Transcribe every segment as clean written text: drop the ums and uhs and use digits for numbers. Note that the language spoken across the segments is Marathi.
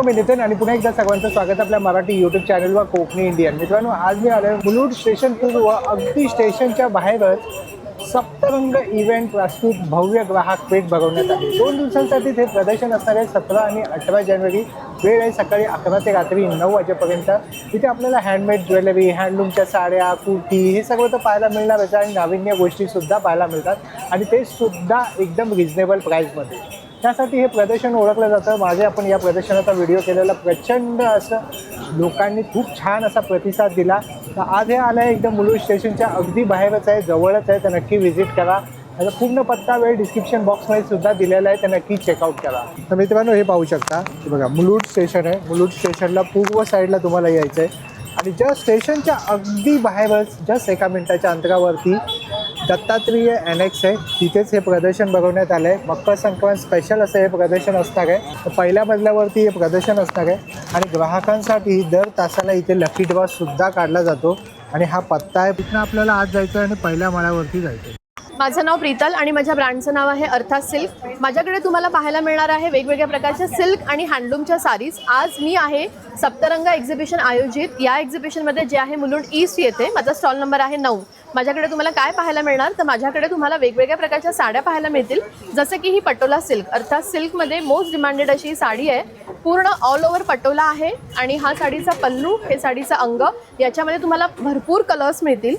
मी नितीन आणि पुन्हा एकदा सर्वांचं स्वागत आपल्या मराठी यूट्यूब चॅनलवर कोकणी इंडियन. मित्रांनो, आज मी आलोय मुलुंड स्टेशन पूर्व अगदी स्टेशनच्या बाहेरच सप्तरंग इव्हेंट प्रस्तुत भव्य ग्राहक पेठ भरवण्यात आली. 2 दिवसांसाठी हे प्रदर्शन असणार आहे. 17 आणि 18 जानेवारी. वेळ आहे सकाळी 11 ते रात्री 9 वाजेपर्यंत. इथे आपल्याला हँडमेड ज्वेलरी, हँडलूमच्या साड्या, कुर्ती हे सगळं तर पाहायला मिळणारच आणि नाविन्य गोष्टीसुद्धा पाहायला मिळतात आणि ते सुद्धा एकदम रिजनेबल प्राईसमध्ये. त्यासाठी हे प्रदर्शन ओळखलं जातं. माझे आपण या प्रदर्शनाचा व्हिडिओ केलेला प्रचंड असं लोकांनी खूप छान असा प्रतिसाद दिला. तर आज हे आलं आहे एकदम मुलुंड स्टेशनच्या अगदी बाहेरच आहे, जवळच आहे. तर नक्की व्हिजिट करा. त्याचा पूर्ण पत्ता वेळ डिस्क्रिप्शन बॉक्समध्ये सुद्धा दिलेला आहे, तर नक्की चेकआउट करा. तर मित्रांनो, हे पाहू शकता की बघा मुलुंड स्टेशन आहे. मुलुंड स्टेशनला पूर्व साईडला तुम्हाला यायचं आहे आणि जस्ट स्टेशनच्या अगदी बाहेरच जस्ट 1 मिनिटाच्या अंतरावरती दत्तात्रेय एनेक्स आहे. तिथेच हे प्रदर्शन भरवण्यात आलं आहे. मकर संक्रांत स्पेशल असं हे प्रदर्शन असणार आहे. तर पहिल्या मजल्यावरती हे प्रदर्शन असणार आहे आणि ग्राहकांसाठी दर तासाला इथे लकी ड्रॉ सुद्धा काढला जातो आणि हा पत्ता आहे. तिथनं आपल्याला आज जायचं आहे आणि पहिल्या माळ्यावरती जायचं आहे. माझं नाव प्रीतल आणि माझ्या ब्रँडचं नाव आहे अर्थात सिल्क. माझ्याकडे तुम्हाला पाहायला मिळणार आहे वेगवेगळ्या प्रकारच्या सिल्क आणि हँडलूमच्या साडीज. आज मी आहे सप्तरंग एक्झिबिशन आयोजित. या एक्झिबिशनमध्ये जे आहे मुलुंड ईस्ट येथे. माझा स्टॉल नंबर आहे 9. माझ्याकडे तुम्हाला काय पाहायला मिळणार तर माझ्याकडे तुम्हाला वेगवेगळ्या प्रकारच्या साड्या पाहायला मिळतील. जसं की ही पटोला सिल्क, अर्थात सिल्कमध्ये मोस्ट डिमांडेड अशी साडी आहे. पूर्ण ऑल ओव्हर पटोला आहे आणि हा साडीचा पल्लू, हे साडीचा अंग. याच्यामध्ये तुम्हाला भरपूर कलर्स मिळतील.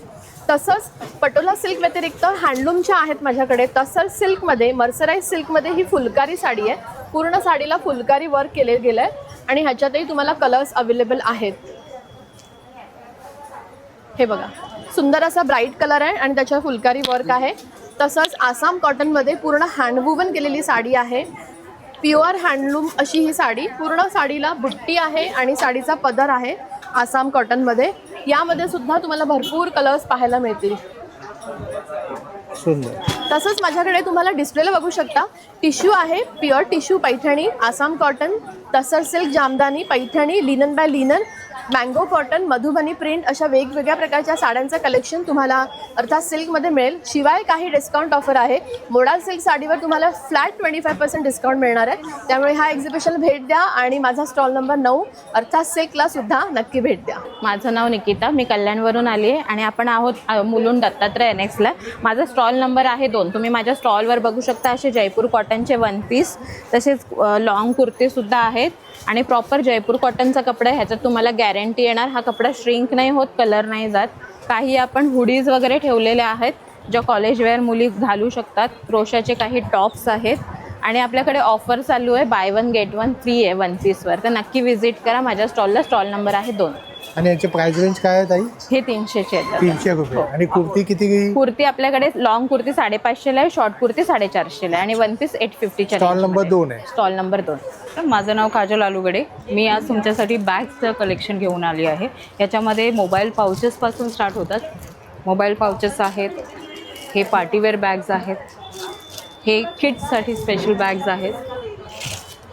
तसंच पटोला सिल्क व्यतिरिक्त हँडलूमच्या आहेत माझ्याकडे. तसंच सिल्कमध्ये, मर्सराईज सिल्कमध्ये ही फुलकारी साडी आहे. पूर्ण साडीला फुलकारी वर्क केले गेलं आहे आणि ह्याच्यातही तुम्हाला कलर्स अवेलेबल आहेत. हे बघा, सुंदर असा ब्राईट कलर आहे आणि त्याच्यावर फुलकारी वर्क आहे. तसंच आसाम कॉटनमध्ये पूर्ण हँडवुवन केलेली साडी आहे. प्युअर हँडलूम अशी ही साडी. पूर्ण साडीला बुट्टी आहे आणि साडीचा पदर आहे आसाम कॉटनमध्ये. यामध्ये सुद्धा तुम्हाला भरपूर कलर्स पाहायला मिळतील. सुंदर. तसंच माझ्याकडे तुम्हाला डिस्प्लेला बघू शकता टिश्यू आहे. Pure tissue Paithani, Assam cotton, तसंच silk Jamdani, Paithani, linen by linen, mango cotton, Madhubani print अशा वेगवेगळ्या प्रकारच्या साड्यांचं कलेक्शन तुम्हाला अर्थात सिल्कमध्ये मिळेल. शिवाय काही डिस्काउंट ऑफर आहे. मोडाल सिल्क साडीवर तुम्हाला फ्लॅट 25% डिस्काउंट मिळणार आहे. त्यामुळे ह्या एक्झिबिशनला भेट द्या आणि माझा स्टॉल नंबर 9 अर्थात सिल्कला सुद्धा नक्की भेट द्या. माझं नाव निकिता, मी कल्याणवरून आली आहे आणि आपण आहोत मुलुंड दत्तात्रय एनेक्सला. माझा स्टॉल नंबर आहे 2. तुम्ही माझ्या स्टॉलवर बघू शकता असे जयपूर कॉटनचे 1 पीस, तसेच लॉंग कुर्तीसुद्धा आहेत आणि प्रॉपर जयपूर कॉटनचा कपडा आहे. ह्याच्यात तुम्हाला गॅरंटी येणार. हा कपडा श्रिंक नाही होत, कलर नाही जात. काही आपण हुडीज वगैरे ठेवलेल्या आहेत ज्या कॉलेज वेअर मुली घालू शकतात. क्रोशाचे काही टॉप्स आहेत आणि आपल्याकडे ऑफर चालू आहे बाय 1 गेट 1 फ्री आहे 1 पीसवर. तर नक्की व्हिजिट करा माझ्या स्टॉलला. स्टॉल नंबर आहे 2. आणि याची प्राइस रेंज काय आहे ताई? हे 300चे आहेत. 300 रुपये. आणि कुर्ती किती? कुर्ती आपल्याकडे लॉंग कुर्ती 550ला आहे, शॉर्ट कुर्ती 450ला आहे आणि 1 पीस 850च्या. स्टॉल नंबर 2 आहे. Stall number 2. तर माझं नाव काजल आलुगडे. मी आज तुमच्यासाठी बॅग्सचं कलेक्शन घेऊन आली आहे. याच्यामध्ये मोबाईल पाउचेसपासून स्टार्ट होतात. मोबाईल पाउचेस आहेत, हे पार्टीवेअर बॅग्स आहेत, हे किड्ससाठी स्पेशल बॅग्स आहेत,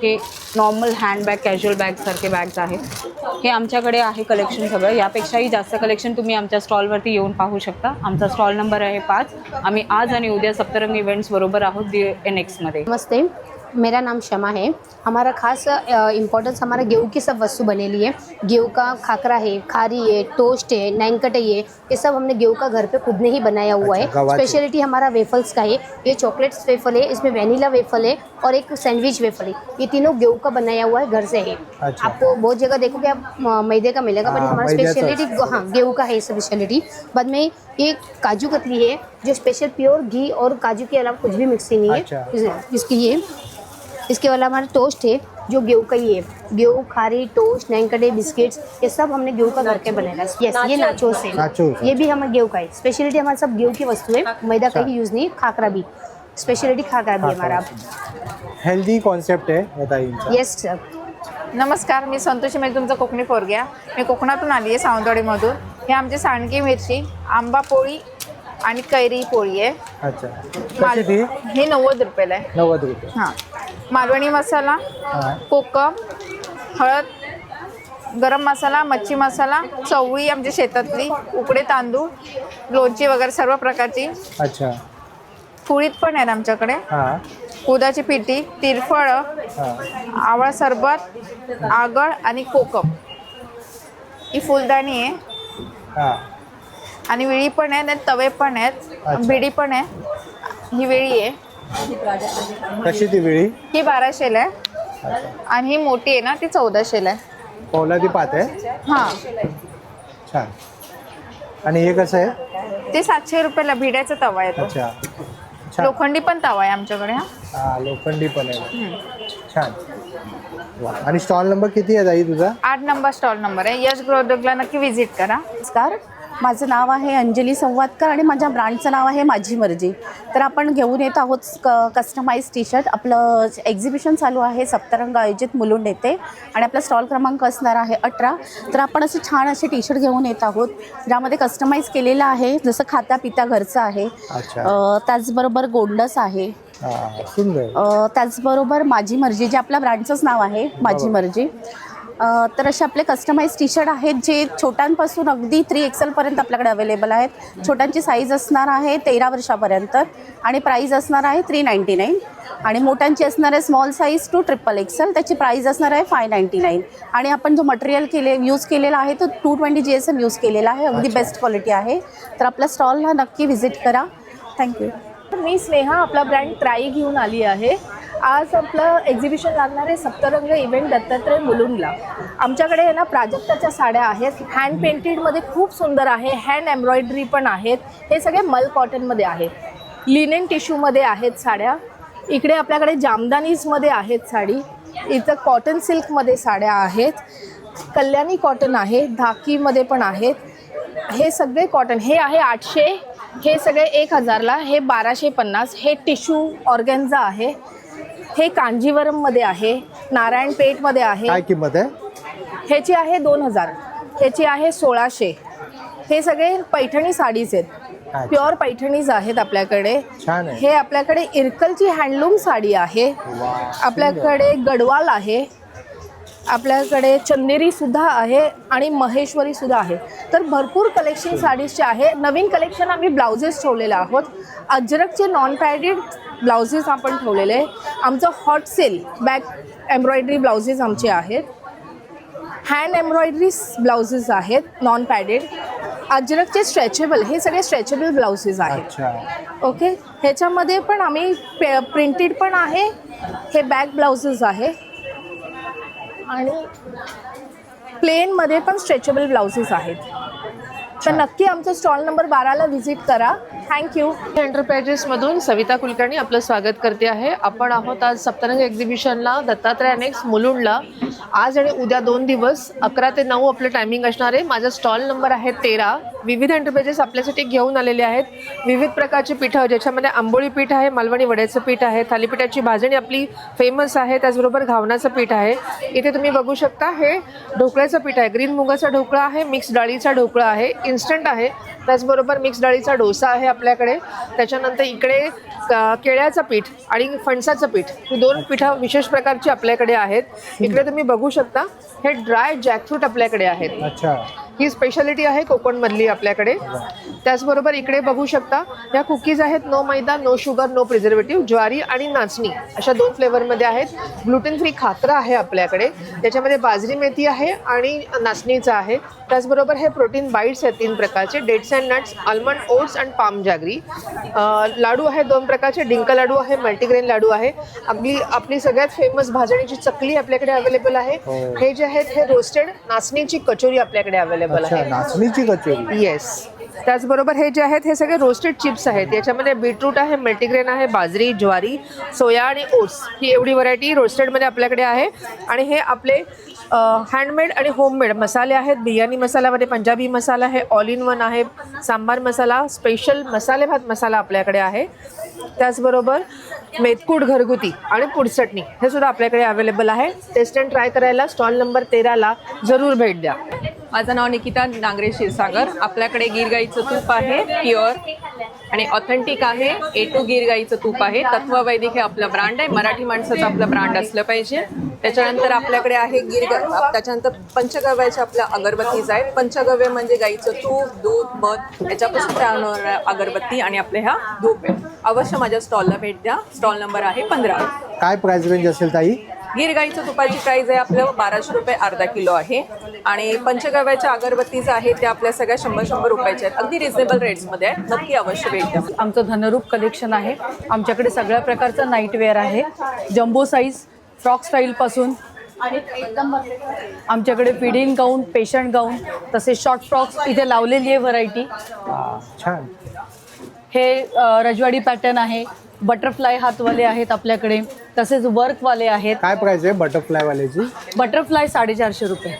हे नॉर्मल हँडबॅग कॅज्युअल बॅगसारखे बॅग्स आहेत. हे आमच्याकडे आहे कलेक्शन सगळं. यापेक्षाही जास्त कलेक्शन तुम्ही आमच्या स्टॉलवरती येऊन पाहू शकता. आमचा स्टॉल नंबर आहे 5. आम्ही आज आणि उद्या सप्तरंग इव्हेंट्स बरोबर आहोत एनेक्समध्ये. नमस्ते, मेरा नाम शमा है. हमारा खास इम्पोर्टेंस हमारा गेहूं की सब वस्तु बनेली है. गेहूं का खाकरा है, खारी है, टोस्ट है, नैनकटई है. ये सब हमने गेहूं का घर पे खुद ने ही बनाया हुआ है. स्पेशलिटी हमारा वेफल्स का है. ये चॉकलेट्स वेफल है, इसमें वैनिला वेफल है और एक सैंडविच वेफल है. ये तीनों गेहूं का बनाया हुआ है, घर से है. आपको बहुत जगह देखोगे आप मैदे का मिलेगा, पर हमारा स्पेशलिटी गेहूं का है स्पेशलिटी. बाद में ये काजू कतली है जो स्पेशल प्योर घी और काजू के अलावा कुछ भी मिक्सिंग नहीं है. इसकी ये इसके अलावा हमारा टोस्ट है जो गेहूं का ही है. गेहूं, खारी, टोस्ट, नैनकटे, बिस्किट्स, ये सब हमने गेहूं का घर के बनाया है. यस, ये नाचोस है. ये भी हमारे गेहूं का है. स्पेशलिटी हमारा सब गेहूं की वस्तु है. मैदा का ही यूज़ नहीं. खाकरा भी स्पेशलिटी, खाकरा भी हमारा हेल्दी कॉन्सेप्ट आहे बताइए. Yes sir. नमस्कार, मी संतोषी म्हणजे तुमचा कोकणी पोरग्या. मी कोकणातून आली आहे, सावंतवाडीमधून. हे आमची सांडगी मिरची, आंबा पोळी आणि कैरी पोळी आहे. अच्छा. हे 90 रुपयाला आहे. 90 रुपये. हां. मालवणी मसाला, कोकम, हळद, गरम मसाला, मच्छी मसाला, चवळी आमच्या शेतातली, उकडे तांदूळ, लोणची वगैरे सर्व प्रकारची. अच्छा. फुळीत पण आहेत आमच्याकडे. हां. उदाची पिठी, तिरफळ, आवळा सरबत, आगळ आणि कोकम. ही फुलदाणी आहे हां आणि विळी पण आहेत आणि तवे पण आहेत, बिडी पण आहे. ही वेळी आहे, कशी ती वेळी? ही 1200ला आहे आणि ही मोठी आहे ना ती 1400ला आहे. पोलादी पात आहे. हां, छान. आणि हे कसं आहे? ते 700 रुपयाला भिड्याचा तवा आहे तो. अच्छा छान. लोखंडी पण तवा आहे आमच्याकडे. हा लोखंडी पण आहे. छान. वा. आणि स्टॉल नंबर किती आहे ताई तुझा? 8 नंबर स्टॉल नंबर आहे. यश गृहोद्योगला नक्की व्हिजिट करा. नमस्कार, माझं नाव आहे अंजली संवादकर आणि माझ्या ब्रँडचं नाव आहे माझी मर्जी. तर आपण घेऊन येत आहोत कस्टमाइज टी शर्ट. आपलं एक्झिबिशन चालू आहे सप्तरंग आयोजित मुलुंड येथे आणि आपला स्टॉल क्रमांक असणार आहे 18. तर आपण असे छान असे टी शर्ट घेऊन येत आहोत ज्यामध्ये कस्टमाइज केलेलं आहे, जसं खाता पिता घरचं आहे. त्याचबरोबर गोंडस आहे. सुंदर. त्याचबरोबर माझी मर्जी जे आपल्या ब्रँडचंच नाव आहे माझी मर्जी. तर असे आपले कस्टमाइज टी शर्ट आहेत जे छोट्यांपासून अगदी 3XL पर्यंत आपल्याकडे अवेलेबल आहेत. छोट्यांची साईज असणार आहे 13 वर्षापर्यंत आणि प्राईज असणार आहे 399 आणि मोठ्यांची असणार आहे स्मॉल साईज टू XXL. त्याची प्राईज असणार आहे 599 आणि आपण जो मटेरियल यूज केलेला आहे तो 220 GSM यूज केलेला आहे. अगदी बेस्ट क्वालिटी आहे. तर आपल्या स्टॉलला नक्की व्हिजिट करा. थँक्यू. मी स्नेहा, आपला ब्रँड ट्राई घेऊन आली आहे. आज आपलं एक्झिबिशन लागणार आहे सप्तरंग इव्हेंट दत्तात्रय मुलुंडला. आमच्याकडे आहे ना प्राजक्ताच्या साड्या आहेत, हँड पेंटेडमध्ये खूप सुंदर आहे. हँड एम्ब्रॉयडरी पण आहेत. हे सगळे मल कॉटनमध्ये आहेत. लिनेन टिश्यूमध्ये आहेत साड्या. इकडे आपल्याकडे जामदानीजमध्ये आहेत साडी. इथं कॉटन सिल्कमध्ये साड्या आहेत. कल्याणी कॉटन आहे, धाकीमध्ये पण आहेत. हे सगळे कॉटन. हे आहे 800, हे सगळे 1000ला, हे 1250. हे टिश्यू ऑर्गॅन्झा आहे. हे कांजीवरममध्ये आहे, नारायणपेठमध्ये आहे. काय किंमत आहे? ह्याची आहे 2000, ह्याची आहे 1600. हे सगळे पैठणी साडीज आहेत, प्युअर पैठणीज आहेत आपल्याकडे. छान आहे. हे आपल्याकडे इरकलची हँडलूम साडी आहे. आपल्याकडे गडवाल आहे, आपल्याकडे चंदेरी सुद्धा आहे आणि महेश्वरी सुद्धा आहे. तर भरपूर कलेक्शन साडीजचे आहे. नवीन कलेक्शन आम्ही ब्लाउजेस ठेवलेले आहोत. अजरकचे नॉन पॅडेड ब्लाउजेस आपण ठेवलेले आहे. आमचं hot sale back embroidery blouses आमचे आहेत. हँड एम्ब्रॉयडरी ब्लाउजेस आहेत नॉन पॅडेड. अजरकचे स्ट्रेचेबल, हे सगळे स्ट्रेचेबल ब्लाउजेस आहेत. ओके, ह्याच्यामध्ये पण आम्ही प्रिंटेड पण आहे. हे बॅक ब्लाउजेस आहे आणि प्लेनमध्ये पण स्ट्रेचेबल ब्लाउजेस आहेत. तर नक्की आमचं स्टॉल नंबर 12ला व्हिजिट करा. थँक्यू. एंटरप्राइजेसमधून सविता कुलकर्णी आपलं स्वागत करते आहे. आपण आहोत आज सप्तरंग एक्झिबिशनला दत्तात्रय अनेक्स मुलुंडला. आज आणि उद्या 2 दिवस 11 ते 9 आपलं टायमिंग असणार आहे. माझा स्टॉल नंबर आहे 13. विविध एंटरप्राइजेस आपल्यासाठी घेऊन आलेले आहेत. विविध प्रकारची पीठं ज्याच्यामध्ये आंबोळी पीठ आहे, मालवणी वड्याचं पीठ आहे, थालीपीठाची भाजणी आपली फेमस आहे, त्याचबरोबर घावनाचं पीठ आहे. इथे तुम्ही बघू शकता हे ढोकळ्याचं पीठ आहे. ग्रीन मुगाचा ढोकळा आहे, मिक्स डाळीचा ढोकळा आहे, इन्स्टंट आहे. त्याचबरोबर मिक्स डाळीचा डोसा आहे आपल्याकडे. त्याच्यानंतर इकडे केळ्याचं पीठ आणि फणसाचं पीठ, ही 2 पिठं विशेष प्रकारची आपल्याकडे आहेत. इकडे तुम्ही बघू शकता हे ड्राय जॅकफ्रूट आपल्याकडे आहेत. अच्छा, ही स्पेशालिटी आहे कोकणमधली आपल्याकडे. त्याचबरोबर इकडे बघू शकता ह्या कुकीज आहेत, नो मैदा, नो शुगर, नो प्रिझर्वेटिव्ह, ज्वारी आणि नाचणी अशा 2 फ्लेवरमध्ये आहेत. ग्लुटेन फ्री खाकरा आहे आपल्याकडे, त्याच्यामध्ये बाजरी मेथी आहे आणि नाचणीचं आहे. त्याचबरोबर हे प्रोटीन बाईट्स आहेत 3 प्रकारचे, dates and nuts, almond oats and palm jaggery. Laddoo आहेत 2 प्रकारचे, डिंक लाडू आहे, मल्टीग्रेन लाडू आहे. आपली सगळ्यात फेमस भाजणीची चकली आपल्याकडे अवेलेबल आहे. हे जे आहेत हे रोस्टेड नाचणीची कचोरी आपल्याकडे अवेलेबल आहे. नाचणीची कचोरी. येस. त्याचबरोबर हे जे आहेत हे सगळे रोस्टेड चिप्स आहेत. याच्यामध्ये बीटरूट आहे, मल्टीग्रेन आहे, बाजरी, ज्वारी, सोया आणि ओट्स, ही एवढी व्हरायटी रोस्टेडमध्ये आपल्याकडे आहे. आणि हे आपले हँडमेड आणि होममेड मसाले आहेत. बिर्याणी मसाल्यामध्ये पंजाबी मसाला आहे, ऑल इन वन आहे, सांबार मसाला, स्पेशल मसाले भात मसाला आपल्याकडे आहे. त्याचबरोबर मेथकूट घरगुती आणि पुडचटणी हे सुद्धा आपल्याकडे अवेलेबल आहे. टेस्ट अँड ट्राय करायला स्टॉल नंबर 13ला जरूर भेट द्या. माझं नाव निकिता नांगरे क्षीरसागर. आपल्याकडे गीर गाईचं तूप आहे प्युअर. आणि ऑथेंटिक आहे. A2 गिर गाईचं तूप आहे. तत्व वैदिक हे आपलं ब्रँड आहे. मराठी माणसाचं आपलं ब्रँड असलं पाहिजे. त्याच्यानंतर आपल्याकडे आहे त्याच्यानंतर पंचगव्याच्या आपल्या अगरबत्तीज आहेत. पंचगव्य म्हणजे गाईचं तूप, दूध, मध याच्यापासून तयार होणाऱ्या अगरबत्ती आणि आपल्या ह्या धूप आहे. अवश्य माझ्या स्टॉलला भेट द्या. स्टॉल नंबर आहे 15. काय प्राइस रेंज असेल ताई? गिर गाईचं तुपाची प्राईस आहे आपलं 1200 रुपये अर्धा किलो आहे. आणि पंचगव्याच्या अगरबत्तीज आहेत त्या आपल्या सगळ्या 100 रुपयाच्या आहेत. अगदी रिझनेबल रेट्समध्ये आहेत. नक्की अवश्य भेट द्या. आमचं धनरूप कलेक्शन आहे. आमच्याकडे सगळ्या प्रकारचं नाईटवेअर आहे. जम्बो साईज फ्रॉक स्टाईलपासून आमच्याकडे फिडिंग गाऊन, पेशंट गाऊन, तसेच शॉर्ट फ्रॉक्स इथे लावलेली आहे व्हरायटी. छान. हे रजवाडी पॅटर्न आहे. बटरफ्लाय हातवाले आहेत आपल्याकडे, तसेच वर्कवाले आहेत. काय प्राइस आहे बटरफ्लाय वाल्याची? बटरफ्लाय 450 रुपये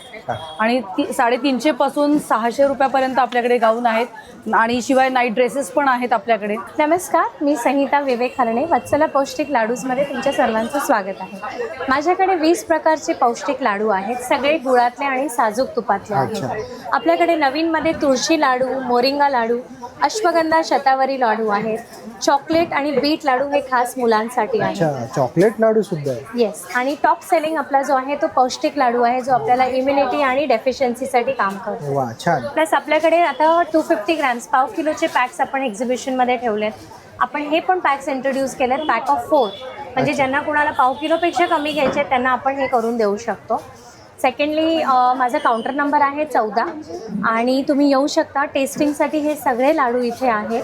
आणि 350 पासून 600 रुपयापर्यंत आपल्याकडे गाऊन आहेत आणि शिवाय नाईट ड्रेसेस पण आहेत आपल्याकडे. नमस्कार, मी संहिता विवेक हरणे. वत्सला पौष्टिक लाडूजमध्ये तुमच्या सर्वांचं स्वागत आहे. माझ्याकडे 20 प्रकारचे पौष्टिक लाडू आहेत. सगळे गुळातले आणि साजूक तुपातले आहेत. आपल्याकडे नवीनमध्ये तुळशी लाडू, मोरिंगा लाडू, अश्वगंधा शतावरी लाडू आहेत. चॉकलेट आणि बीट लाडू हे खास मुलांसाठी आहे. अच्छा, चॉकलेट लाडू सुद्धा आहे. येस. आणि टॉप सेलिंग आपला जो आहे तो पौष्टिक लाडू आहे, जो आपल्याला इम्युनिटी आणि डेफिशियन्सीसाठी काम करतो. वा, छान. प्लस आपल्याकडे आता 250 ग्रॅम्स पाव किलोचे पॅक्स आपण एक्झिबिशनमध्ये ठेवलेत. आपण हे पण पॅक्स इंट्रोड्यूस केलेत, पॅक ऑफ 4. म्हणजे ज्यांना कुणाला पाव किलोपेक्षा कमी घ्यायचे त्यांना आपण हे करून देऊ शकतो. सेकंडली माझा काउंटर नंबर आहे 14 आणि तुम्ही येऊ शकता टेस्टिंगसाठी. हे सगळे लाडू इथे आहेत.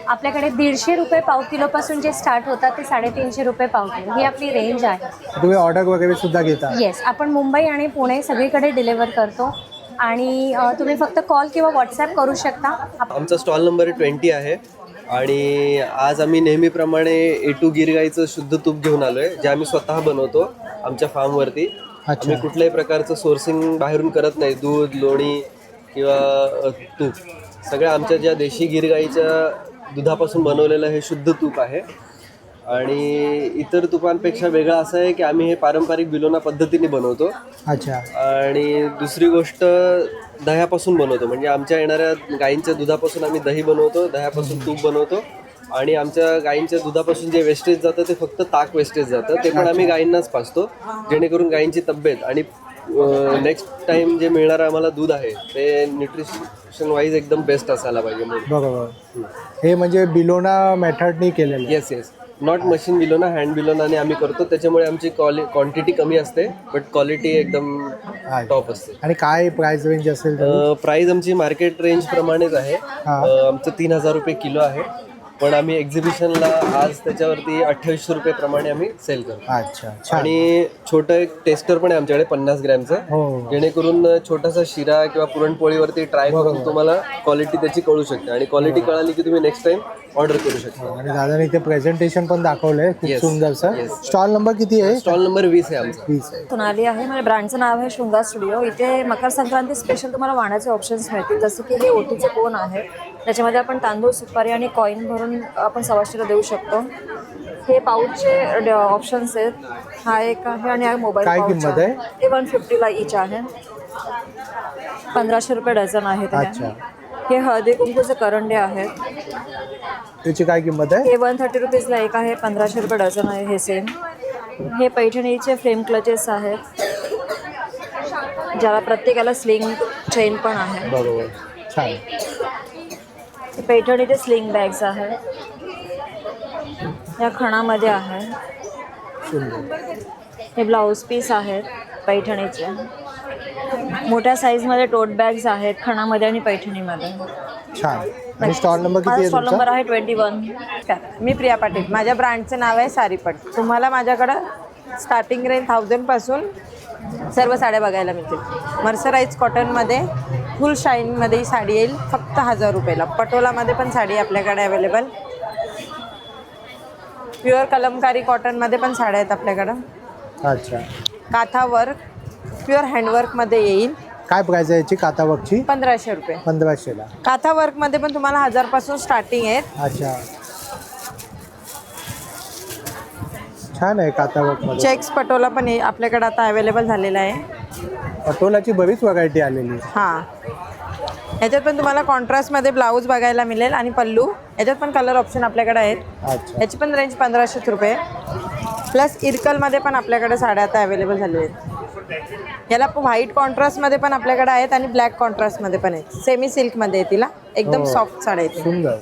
आपल्याकडे 150 रुपये पाव किलोपासून जे स्टार्ट होतात ते 350 रुपये पाव किलो ही आपली रेंज आहे. तुम्ही ऑर्डर वगैरे सुद्धा घेता? येस, आपण मुंबई आणि पुणे सगळीकडे डिलिव्हर करतो आणि तुम्ही फक्त कॉल किंवा व्हॉट्सॲप करू शकता. आमचा स्टॉल नंबर 20 आहे आणि आज आम्ही नेहमीप्रमाणे A2 गिर गाईचं शुद्ध तूप घेऊन आलो आहे, जे आम्ही स्वतः बनवतो आमच्या फार्मवरती. आम्ही कुठल्याही प्रकारचं सोर्सिंग बाहेरून करत नाही. दूध, लोणी किंवा तूप सगळ्या आमच्या ज्या देशी गिर गाईच्या दुधापासून बनवलेलं हे शुद्ध तूप आहे. आणि इतर तुपांपेक्षा वेगळं असं आहे की आम्ही हे पारंपरिक बिलोना पद्धतीने बनवतो. अच्छा. आणि दुसरी गोष्ट दह्यापासून बनवतो. म्हणजे आमच्या येणाऱ्या गाईंच्या दुधापासून आम्ही दही बनवतो, दह्यापासून तूप बनवतो. आणि आमच्या गाईंच्या दुधापासून जे वेस्टेज जातं ते फक्त ताक वेस्टेज जातं, ते पण आम्ही गाईंनाच पाजतो, जेणेकरून गाईंची तब्येत आणि नेक्स्ट टाइम जे मिळणारं आम्हाला दूध आहे ते न्यूट्रिशन वाईज एकदम बेस्ट असायला पाहिजे. बरोबर. हे म्हणजे बिलोना मेथडनी केलेलं? Yes yes. Not machine bilona, hand बिलोनाने आम्ही करतो. त्याच्यामुळे आमची क्वांटिटी कमी असते बट क्वालिटी एकदम टॉप असते. आणि काय प्राइस रेंज असेल? प्राइस आमची मार्केट रेंज प्रमाणेच आहे. आमचं 3000 रुपये किलो आहे, पण आम्ही एक्झिबिशनला आज त्याच्यावरती 2800 रुपये प्रमाणे आम्ही सेल करतो. अच्छा. आणि छोटं एक टेस्टर पण आहे आमच्याकडे 50 ग्रॅमचं, जेणेकरून छोटासा शिरा किंवा पुरणपोळीवरती ट्राय करून तुम्हाला क्वालिटी त्याची कळू शकते. आणि क्वालिटी कळाली की तुम्ही नेक्स्ट टाइम ऑर्डर करू शकता. आणि दादाने इथे प्रेझेंटेशन पण दाखवलंय खूप सुंदरसं. स्टॉल नंबर किती आहे? स्टॉल नंबर 20 आहे आमचा. 20 आहे. सोनाली आहे. माझ्या ब्रँडचं नाव आहे शृंगार स्टुडिओ. इथे मकर संक्रांती स्पेशल तुम्हाला वाणाचे ऑप्शन्स मिळतील, जसं की हे ओटीचे कोण आहे, त्याच्यामध्ये आपण तांदूळ, सुपारी आणि कॉईन भरून आपण सवाशीला देऊ शकतो. हे पाऊचचे ऑप्शन्स आहेत. हा एक आहे आणि हा मोबाईल काय किंमत आहे? हे 150ला इच आहे. 1500 रुपये डझन आहे. अच्छा. हे हळदी कुंकूचे करंडे आहेत. त्याची काय किंमत आहे? हे 130 रुपीजला एक आहे. 1500 रुपये डझन आहे हे सेम. हे पैठणीचे फ्रेम क्लचेस आहेत, ज्याला प्रत्येकाला स्लिंग चेन पण आहे. बरोबर. छान. पैठणीचे स्लिंग बॅग्स आहेत, या खणामध्ये आहे. हे ब्लाऊज पीस आहेत पैठणीचे. मोठ्या साईजमध्ये टोट बॅग्स आहेत खणामध्ये आणि पैठणीमध्ये. छान. आणि स्टॉल नंबर किती आहे? स्टॉल नंबर आहे 21. मी प्रिया पाटील. माझ्या ब्रँडचं नाव आहे सारीपट. तुम्हाला माझ्याकडं स्टार्टिंग रेंज 1000पासून सर्व साड्या बघायला मिळतील. मर्सराईज कॉटनमध्ये फुल शाईनमध्ये ही साडी येईल फक्त 1000 रुपयाला. पटोलामध्ये पण साडी आपल्याकडे अवेलेबल. प्युअर कलमकारी कॉटनमध्ये पण साड्या आहेत आपल्याकडं. अच्छा. काथा वर्क प्युअर हँडवर्कमध्ये येईल. काय प्राइस आहे याची काथा वर्कची? 1500 रुपये. 1500ला. काथा वर्कमध्ये पण तुम्हाला 1000पासून स्टार्टिंग आहेत. अच्छा. छान आहे काथा वर्कमध्ये. चेक्स पटोला पण आपल्याकडे आता अवेलेबल झालेला आहे. पटोलाची बरीच व्हरायटी आलेली आहे. हां. याच्यात पण तुम्हाला कॉन्ट्रास्टमध्ये ब्लाऊज बघायला मिळेल आणि पल्लू. याच्यात पण कलर ऑप्शन आपल्याकडे आहेत. अच्छा. याची पण रेंज 1500 रुपये. प्लस इरकलमध्ये पण आपल्याकडे साड्या आता अवेलेबल झालेल्या आहेत. याला व्हाईट कॉन्ट्रास्टमध्ये पण आपल्याकडे आहेत आणि ब्लॅक कॉन्ट्रास्टमध्ये पण आहेत. सेमी सिल्कमध्ये आहे तिला, एकदम सॉफ्ट साड्या आहेत. सुंदर.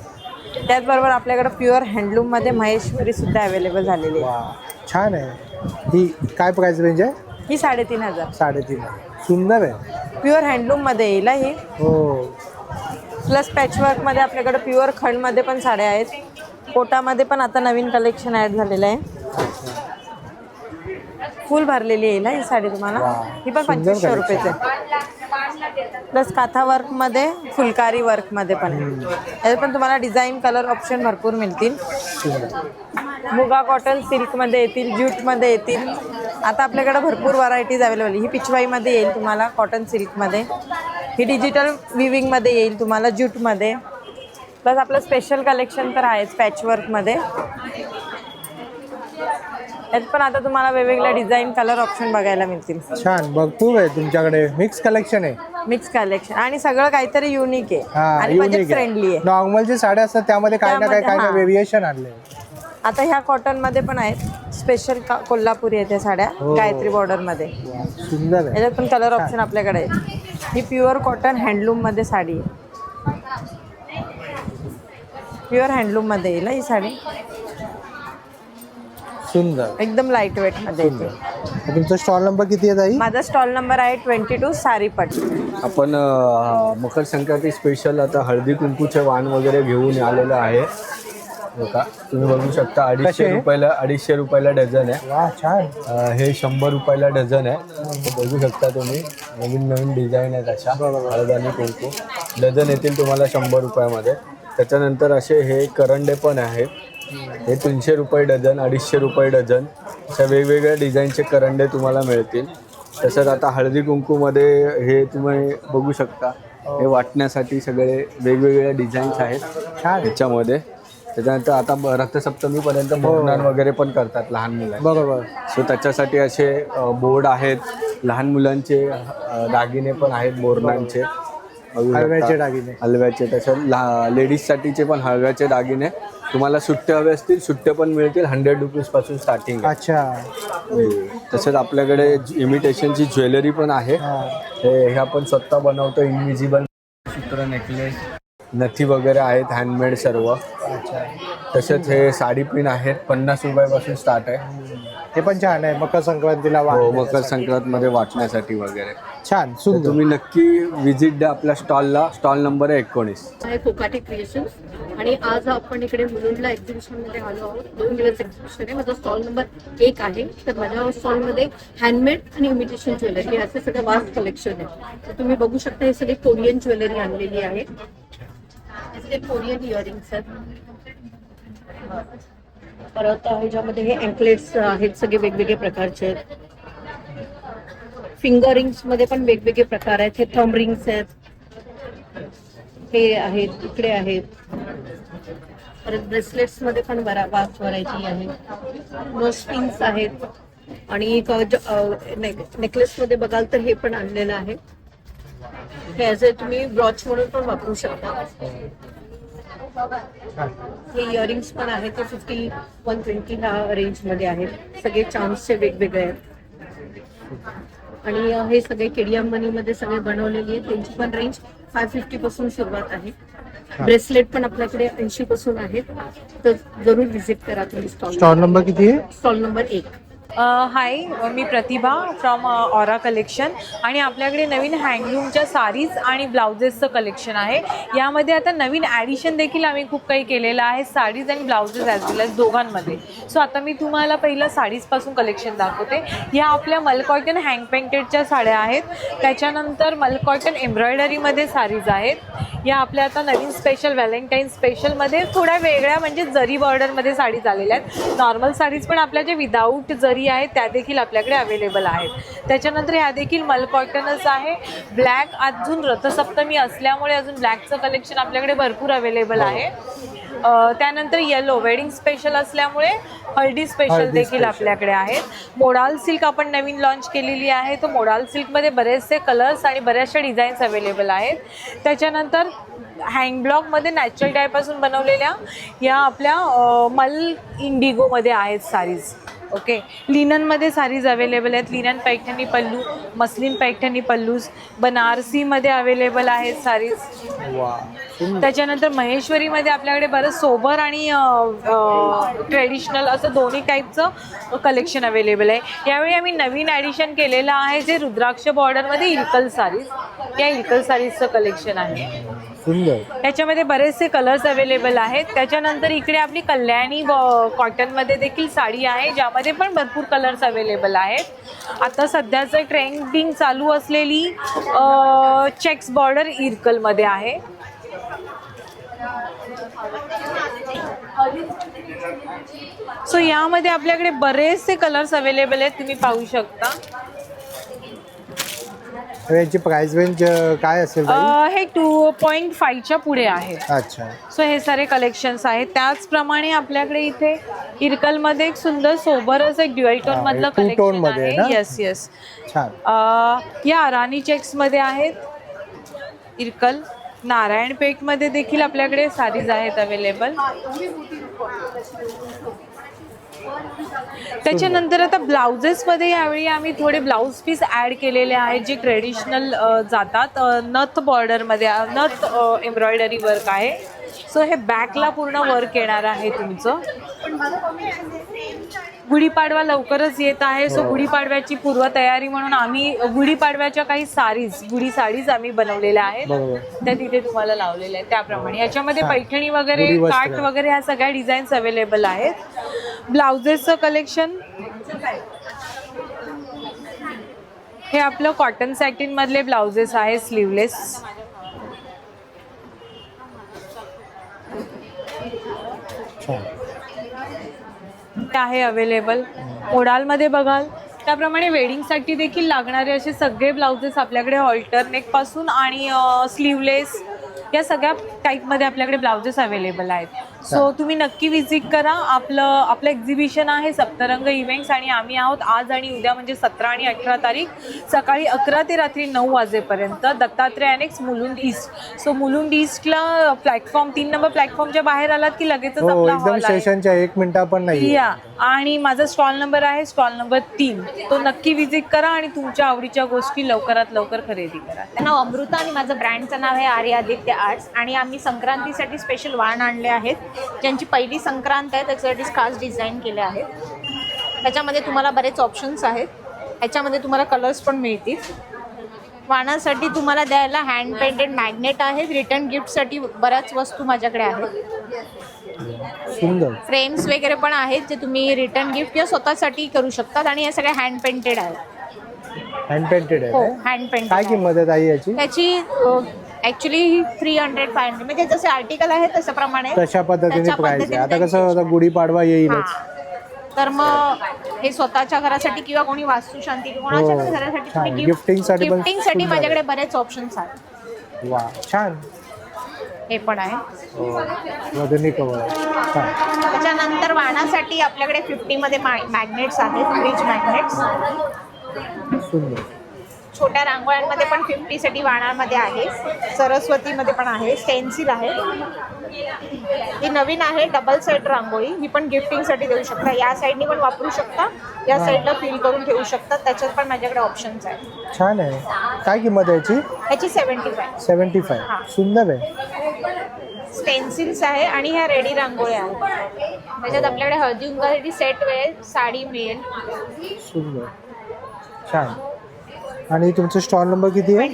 त्याचबरोबर आपल्याकडे प्युअर हँडलूममध्ये महेश्वरी सुद्धा अवेलेबल झालेली आहे. वा, छान आहे. ही काय प्राइस रेंज आहे? ही 3500. 3.5. सुंदर आहे. प्युअर हँडलूममध्ये येईल ही. हो. प्लस पॅचवर्कमध्ये आपल्याकडे प्युअर खंडमध्ये पण साड्या आहेत. कोटामध्ये पण आता नवीन कलेक्शन ॲड झालेलं आहे. फुल भरलेली येईल ही साडी तुम्हाला. ही पण 2500 रुपयाची आहे. प्लस काथा वर्कमध्ये, फुलकारी वर्कमध्ये पण आहे. याच्यात पण तुम्हाला डिझाईन कलर ऑप्शन भरपूर मिळतील. मुगा कॉटन सिल्कमध्ये येतील, ज्यूटमध्ये येतील. आता आपल्याकडे भरपूर व्हरायटीज अवेलेबल. ही पिशवाईमध्ये येईल तुम्हाला कॉटन सिल्कमध्ये. ही डिजिटल विविंगमध्ये येईल तुम्हाला ज्यूटमध्ये. प्लस आपलं स्पेशल कलेक्शन तर आहेच पॅचवर्कमध्ये. यात पण आता तुम्हाला वेगवेगळ्या डिझाईन कलर ऑप्शन बघायला मिळतील. छान, भरपूर आहे तुमच्याकडे. मिक्स कलेक्शन आहे. मिक्स कलेक्शन आणि सगळं काहीतरी युनिक आहे आणि बजेट फ्रेंडली आहे. नॉर्मल जे साड्या असतात त्यामध्ये काय ना काय व्हेरिएशन आणले. आता ह्या कॉटनमध्ये पण आहेत. स्पेशल कोल्हापुरी आहेत त्या साड्या गायत्री बॉर्डरमध्ये. सुंदर आहे. याच्यात पण कलर ऑप्शन आपल्याकडे आहे. ही प्युअर कॉटन हँडलूममध्ये साडी आहे. प्युअर हँडलूममध्ये येईल ही साडी. सुंदर, एकदम लाईट वेट मध्ये येते. तुमचा स्टॉल नंबर किती आहे ताई? माझा स्टॉल नंबर आहे 22 सारीपट. आपण मकर संक्रांती स्पेशल आता हळदी कुंकूचे वाण वगैरे घेऊन आलेलं आहे. का तुम्ही बघू शकता 250 रुपयाला डझन आहे. वा, छान. हे 100 रुपयाला डझन आहे. बघू शकता तुम्ही, नवीन नवीन डिझाईन आहेत अशा. हळद आणि कुंकू डझन येतील तुम्हाला 100 रुपयामध्ये. त्याच्यानंतर असे हे करंडे पण आहेत. हे 300 रुपये डझन, 250 रुपये डझन. अशा वेगवेगळ्या डिझाईनचे करंडे तुम्हाला मिळतील. तसंच आता हळदी कुंकूमध्ये हे तुम्ही बघू शकता, हे वाटण्यासाठी सगळे वेगवेगळ्या डिझाईन्स आहेत ह्याच्यामध्ये. त्याच्यानंतर आता रथसप्तमीपर्यंत बोरनान वगैरे पण करतात लहान मुलं. बरोबर. सो त्याच्यासाठी असे बोर्ड आहेत. लहान मुलांचे दागिने पण आहेत बोरनांचे, हलव्याचे दागिने. हलव्याचे. तसं लेडीजसाठीचे पण हलव्याचे दागिने तुम्हाला सुट्टे हवे असतील, सुट्टे पण मिळतील. 100 रुपीजपासून स्टार्टिंग. अच्छा. तसंच आपल्याकडे इमिटेशनची ज्वेलरी पण आहे. हे आपण स्वतः बनवतो. इनविजिबल सूत्र, नेकलेस, नथी वगैरे आहेत हँडमेड सर्व. तसेच हे साडी पिन आहेत. 50 रुपयापासून स्टार्ट आहे. हे पण छान आहे मकर संक्रांतीला. हो, मकर संक्रांतमध्ये वाटण्यासाठी वगैरे छान. सुंदर. तुम्ही नक्की व्हिजिट द्या आपल्या स्टॉलला. स्टॉल नंबर आहे 19. कोकाटे क्रिएशन्स आणि आज आपण इकडे मुलुंडला एक्झिबिशनमध्ये आलो आहोत. 2 दिवस एक्झिबिशन आहे. माझा स्टॉल नंबर 1 आहे. तर माझ्या स्टॉलमध्ये हँडमेड आणि इमिटेशन ज्वेलरी असे सगळं वास्ट कलेक्शन आहे. तर तुम्ही बघू शकता हे सगळे कोरियन ज्वेलरी आणलेली आहे. हे कोरियन इयरिंग्स आहेत. परत ह्याच्यामध्ये हे अँकलेट्स आहेत, सगळे वेगवेगळे प्रकारचे आहेत. फिंगर रिंग्स मध्ये पण वेगवेगळे प्रकार आहेत. हे थंब रिंग्स आहेत, हे आहेत, इकडे आहेत. परत ब्रेसलेट्स मध्ये पण वास्ट व्हरायटी आहे. नोज पिन्स आहेत आणि नेकलेस मध्ये बघाल तर हे पण आणलेलं आहे. हे ॲज अ तुम्ही ब्रॉच म्हणून पण वापरू शकता. हे इयरिंग्स पण आहेत. ते 50-120 ह्या रेंजमध्ये आहेत. सगळे चार्म्सचे वेगवेगळे आहेत. आणि हे सगळे केडियम मनीमध्ये सगळे बनवलेली आहेत. त्यांची पण रेंज 550 पासून सुरुवात आहे. ब्रेसलेट पण आपल्याकडे 80 पासून आहेत. तर जरूर व्हिजिट करा तुम्ही स्टॉल. स्टॉल नंबर किती आहे? Stall number 1. High, me Pratibha from aura collection आणि आपल्याकडे नवीन हँडलूमच्या साडीज आणि ब्लाउजेसचं कलेक्शन आहे. यामध्ये आता नवीन ॲडिशन देखील आम्ही खूप काही केलेलं आहे, साडीज आणि ब्लाउजेस ॲज वेल ॲज दोघांमध्ये. सो आता मी तुम्हाला पहिलं साडीजपासून कलेक्शन दाखवते. ह्या आपल्या मलकॉटन हँग पेंटेडच्या साड्या आहेत. त्याच्यानंतर मलकॉटन एम्ब्रॉयडरीमध्ये साडीज आहेत. या आपल्या आता नवीन स्पेशल व्हॅलेंटाईन स्पेशलमध्ये थोड्या वेगळ्या म्हणजे जरी बॉर्डरमध्ये साडीज आलेल्या आहेत. नॉर्मल साडीज पण आपल्या जे विदाऊट जरी साडी आहेत त्या देखील आपल्याकडे अवेलेबल आहेत. त्याच्यानंतर ह्या देखील मल कॉटनच आहे. ब्लॅक अजून रथसप्तमी असल्यामुळे अजून ब्लॅकचं कलेक्शन आपल्याकडे भरपूर अवेलेबल आहे. त्यानंतर येलो वेडिंग स्पेशल असल्यामुळे हळदी स्पेशल देखील आपल्याकडे आहेत. मोडाल सिल्क आपण नवीन लॉन्च केलेली आहे. तो मोडाल सिल्कमध्ये बरेचसे कलर्स आणि बऱ्याचशा डिझाईन्स अवेलेबल आहेत. त्याच्यानंतर हँडब्लॉकमध्ये नॅचरल डायपासून बनवलेल्या या आपल्या मल इंडिगोमध्ये आहेत साडीज. ओके, लिननमध्ये साडीज अवेलेबल आहेत. लिनन पैठणी पल्लू, मस्लिन पैठणी पल्लूज, बनारसीमध्ये अवेलेबल आहेत साडीज. त्याच्यानंतर महेश्वरीमध्ये आपल्याकडे बरंच सोबर आणि ट्रेडिशनल असं दोन्ही टाईपचं कलेक्शन अवेलेबल आहे. यावेळी आम्ही नवीन ॲडिशन केलेलं आहे जे रुद्राक्ष बॉर्डरमध्ये इल्कल साडीज. या इल्कल साडीजचं कलेक्शन आहे. त्याच्यामध्ये बरेचसे कलर्स अवेलेबल आहेत. त्याच्यानंतर इकडे आपली कल्याणी कॉटनमध्ये देखील साडी आहे ज्यामध्ये पण भरपूर कलर्स अवेलेबल आहेत. आता सध्याचं ट्रेंडिंग चालू असलेली चेक्स बॉर्डर इर्कलमध्ये आहे. सो यामध्ये आपल्याकडे बरेचसे कलर्स अवेलेबल आहेत, तुम्ही पाहू शकता. याची प्राइस रेंज काय असेल? हे 2.5च्या पुढे आहे. अच्छा. सो हे सारे कलेक्शन्स आहेत. त्याचप्रमाणे आपल्याकडे इथे इर्कलमध्ये एक सुंदर सोबर असं एक ड्युअल टोन मधलं कलेक्शन आहे. येस येस, या राणी चेक्स मध्ये आहेत इर्कल. नारायणपेठमध्ये देखील आपल्याकडे साडीज आहेत अवेलेबल. त्याच्यानंतर आता ब्लाउजेसमध्ये यावेळी आम्ही थोडे ब्लाऊज पीस ॲड केलेले आहेत जे ट्रेडिशनल जातात. नथ बॉर्डरमध्ये नथ एम्ब्रॉयडरी वर्क आहे. सो हे बॅकला पूर्ण वर्क येणार आहे तुमचं. गुढीपाडवा लवकरच येत आहे. सो गुढीपाडव्याची पूर्वतयारी म्हणून आम्ही गुढीपाडव्याच्या काही गुढी साडीज आम्ही बनवलेल्या आहेत त्या तिथे तुम्हाला लावलेल्या आहेत. त्याप्रमाणे याच्यामध्ये पैठणी वगैरे, काठ वगैरे ह्या सगळ्या डिझाईन्स अवेलेबल आहेत. ब्लाउजेसचं कलेक्शन हे आपलं कॉटन सॅटिन मधले ब्लाउजेस आहे स्लीवलेस. आहे अवेलेबल. मोडालमध्ये बघाल त्याप्रमाणे वेडिंगसाठी देखील लागणारे असे सगळे ब्लाउजेस आपल्याकडे ऑल्टरनेक पासून आणि स्लीवलेस या सगळ्या टाईपमध्ये आपल्याकडे ब्लाउजेस अवेलेबल आहेत. सो तुम्ही नक्की विजिट करा. आपलं एक्झिबिशन आहे सप्तरंग इव्हेंट्स आणि आम्ही आहोत आज आणि उद्या म्हणजे 17 आणि 18 तारीख सकाळी 11 ते रात्री 9 वाजेपर्यंत Dattatray annex Mulund east. So Mulund ईस्टला प्लॅटफॉर्म 3 नंबर प्लॅटफॉर्मच्या बाहेर आलात की लगेचच आपला हॉल आहे. स्टेशनच्या 1 मिनिट पण नाही. या, आणि माझा स्टॉल नंबर आहे स्टॉल नंबर 3. तो नक्की विजिट करा आणि तुमच्या आवडीच्या गोष्टी लवकरात लवकर खरेदी करा. नाव अमृता आणि माझं ब्रँडचं नाव आहे आर्यादित्य आर्ट्स आणि आम्ही संक्रांतीसाठी स्पेशल वाण आणले आहेत ज्यांची पहिली संक्रांत आहे त्याच्यासाठी खास डिझाईन केले आहेत. त्याच्यामध्ये तुम्हाला बरेच ऑप्शन्स आहेत. ह्याच्यामध्ये तुम्हाला कलर्स पण मिळतील. वाणासाठी तुम्हाला द्यायला हँड पेंटेड मॅग्नेट आहेत. रिटर्न गिफ्टसाठी बऱ्याच वस्तू माझ्याकडे आहेत. फ्रेम्स वगैरे पण आहेत जे तुम्ही रिटर्न गिफ्ट किंवा स्वतःसाठी करू शकतात आणि हे सगळे हँड पेंटेड आहेत. हँड पेंटेड आहे? हो, हँड पेंटेड. काय किंमत आहे ताई याची? त्याची ॲक्च्युली 300-500 म्हणजे जसे आर्टिकल आहे तशा प्रमाणे तशा पद्धतीने प्राइस आहे. आता कसं गुढीपाडवा येईलच तर मग हे स्वतःच्या घरासाठी किंवा कोणी वास्तुशांती कोणाच्या घरासाठी तुम्ही गिफ्टिंगसाठी माझ्याकडे बरेच ऑप्शन्स आहेत. वा, छान. हे पण आहे. वदनी कवर. त्याच्यानंतर वाणासाठी आपल्याकडे 50 मध्ये मॅग्नेट्स आहेत. Fridge magnets. सुंदर. छोट्या रांगोळ्यांमध्ये पण 50 साठी वाणामध्ये आहे. सरस्वतीमध्ये पण आहे. स्टेन्सिल आहे. ही नवीन आहे डबल साईड रांगोळी. ही पण गिफ्टिंगसाठी देऊ शकता. या साईडनी पण वापरू शकता, या साईडला फिल करून ठेवू शकता. त्याच्यात पण माझ्याकडे ऑप्शन्स आहेत. छान आहे. काय किंमत आहे याची? ह्याची 75. सुंदर आहे. स्टेन्सिल्स आहे आणि ह्या रेडी रांगोळ्या आहेत. त्याच्यात आपल्याकडे हळदी कुंकासाठी सेट वेळ साडी मिळेल. सुंदर, छान. आणि तुमचं स्टॉल नंबर किती आहे?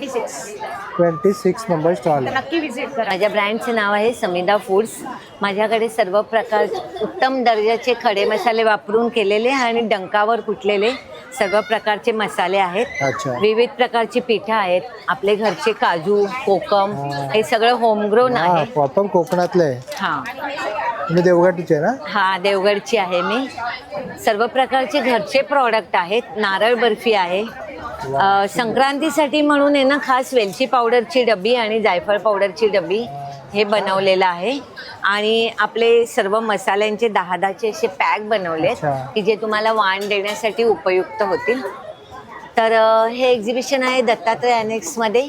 26 नंबर स्टॉल. नक्की विजिट करा. माझ्या ब्रँडचं नाव आहे समिधा फूड्स. माझ्याकडे सर्व प्रकार उत्तम दर्जाचे खडे मसाले वापरून केलेले आणि डंकावर कुटलेले सर्व प्रकारचे मसाले आहेत. विविध प्रकारची पिठं आहेत. आपले घरचे काजू, कोकम हे सगळं होमग्रोन आहे. प्रॉपर कोकणातलं आहे. हां, तुम्ही देवगडचे ना? हा, देवगडची आहे मी. सर्व प्रकारचे घरचे प्रॉडक्ट आहेत. नारळ बर्फी आहे. संक्रांतीसाठी म्हणून आहे ना, खास वेलची पावडरची डबी आणि जायफळ पावडरची डबी हे बनवलेलं आहे. आणि आपले सर्व मसाल्यांचे 10-10चे असे पॅक बनवलेत की जे तुम्हाला वाण देण्यासाठी उपयुक्त होतील. तर हे एक्झिबिशन आहे दत्तात्रय अनेक्समध्ये